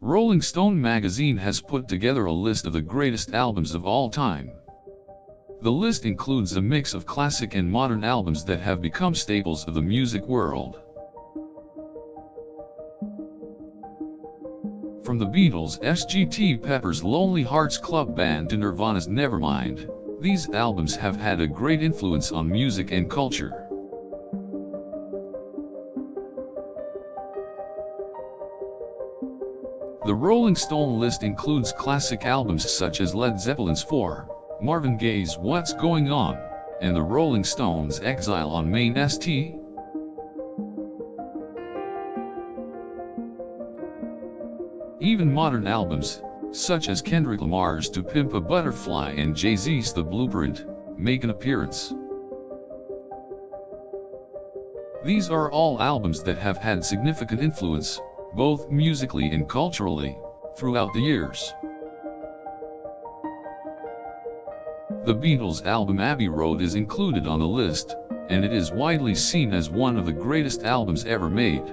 Rolling Stone magazine has put together a list of the greatest albums of all time. The list includes a mix of classic and modern albums that have become staples of the music world. From the Beatles' Sgt. Pepper's Lonely Hearts Club Band to Nirvana's Nevermind, these albums have had a great influence on music and culture. The Rolling Stone list includes classic albums such as Led Zeppelin's 4, Marvin Gaye's What's Going On, and the Rolling Stones' Exile on Main St. Even modern albums, such as Kendrick Lamar's To Pimp a Butterfly and Jay-Z's The Blueprint, make an appearance. These are all albums that have had significant influence, both musically and culturally, throughout the years. The Beatles' album Abbey Road is included on the list, and it is widely seen as one of the greatest albums ever made.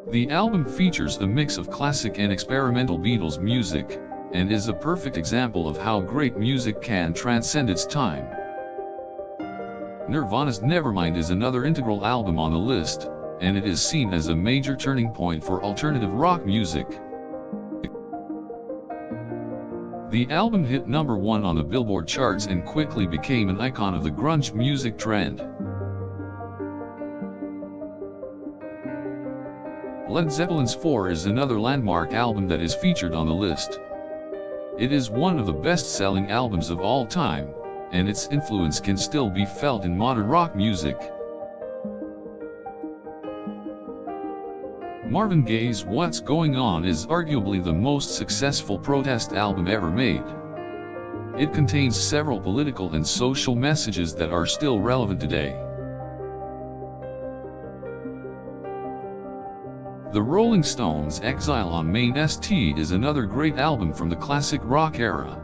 The album features a mix of classic and experimental Beatles music, and is a perfect example of how great music can transcend its time. Nirvana's Nevermind is another integral album on the list, and it is seen as a major turning point for alternative rock music. The album hit #1 on the Billboard charts and quickly became an icon of the grunge music trend. Led Zeppelin's 4 is another landmark album that is featured on the list. It is one of the best-selling albums of all time, and its influence can still be felt in modern rock music. Marvin Gaye's What's Going On is arguably the most successful protest album ever made. It contains several political and social messages that are still relevant today. The Rolling Stones' Exile on Main St. is another great album from the classic rock era.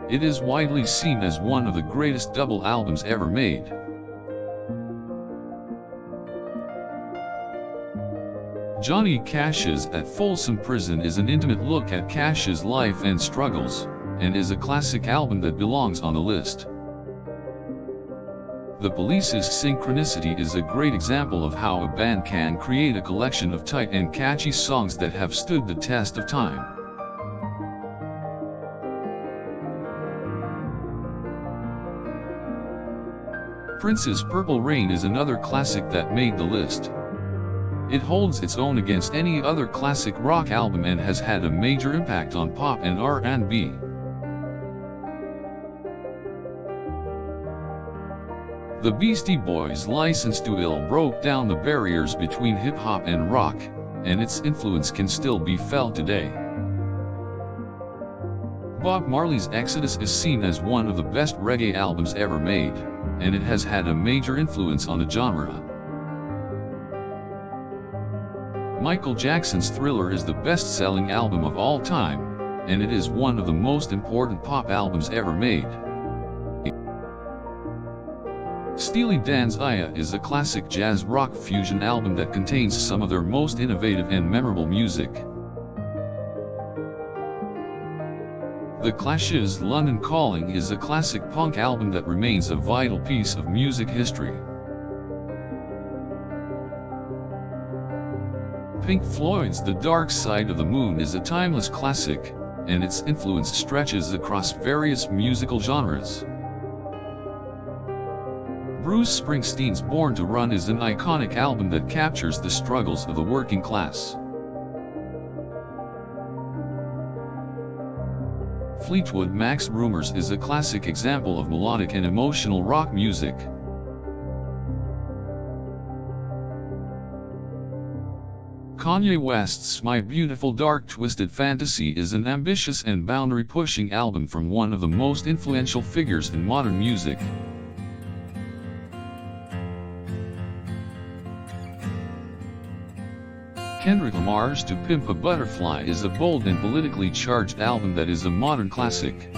It is widely seen as one of the greatest double albums ever made. Johnny Cash's At Folsom Prison is an intimate look at Cash's life and struggles, and is a classic album that belongs on the list. The Police's Synchronicity is a great example of how a band can create a collection of tight and catchy songs that have stood the test of time. Prince's Purple Rain is another classic that made the list. It holds its own against any other classic rock album and has had a major impact on pop and R&B. The Beastie Boys' License to Ill broke down the barriers between hip-hop and rock, and its influence can still be felt today. Bob Marley's Exodus is seen as one of the best reggae albums ever made, and it has had a major influence on the genre. Michael Jackson's Thriller is the best-selling album of all time, and it is one of the most important pop albums ever made. Steely Dan's Aya is a classic jazz rock fusion album that contains some of their most innovative and memorable music. The Clash's London Calling is a classic punk album that remains a vital piece of music history. Pink Floyd's The Dark Side of the Moon is a timeless classic, and its influence stretches across various musical genres. Bruce Springsteen's Born to Run is an iconic album that captures the struggles of the working class. Fleetwood Mac's Rumours is a classic example of melodic and emotional rock music. Kanye West's My Beautiful Dark Twisted Fantasy is an ambitious and boundary-pushing album from one of the most influential figures in modern music. Kendrick Lamar's To Pimp a Butterfly is a bold and politically charged album that is a modern classic.